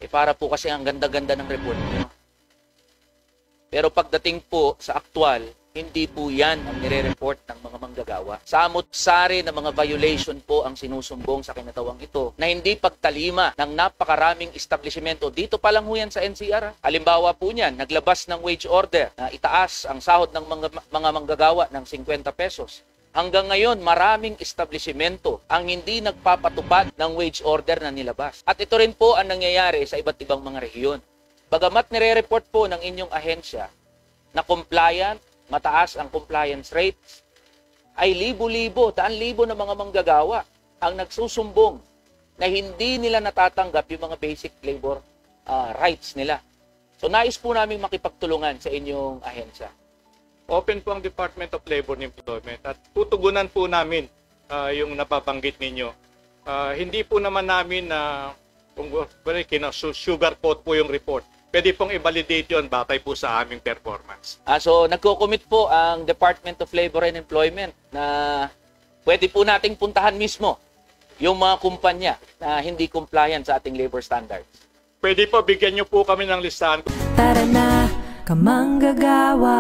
Para po kasi ang ganda-ganda ng report nyo. Pero pagdating po sa aktual, hindi po yan ang nire-report ng mga manggagawa. Samot-sari na mga violation po ang sinusumbong sa kinatawang ito na hindi pagtalima ng napakaraming establishmento. Dito pa lang ho yan sa NCR. Halimbawa po niyan, naglabas ng wage order na itaas ang sahod ng mga manggagawa ng 50 pesos. Hanggang ngayon, maraming establishmento ang hindi nagpapatupad ng wage order na nilabas. At ito rin po ang nangyayari sa iba't ibang mga rehiyon. Bagamat nire-report po ng inyong ahensya na compliant, mataas ang compliance rates, ay libo-libo, daan-libo na mga manggagawa ang nagsusumbong na hindi nila natatanggap yung mga basic labor rights nila. So nais po namin makipagtulungan sa inyong ahensya. Open po ang Department of Labor and Employment at tutugunan po namin yung napabanggit ninyo. Hindi po naman namin sugarcoat po yung report. Pwede pong i-validate yun batay po sa aming performance. So nagko-commit po ang Department of Labor and Employment na pwede po nating puntahan mismo yung mga kumpanya na hindi compliant sa ating labor standards. Pwede po bigyan nyo po kami ng listahan. Tara na, kamanggagawa.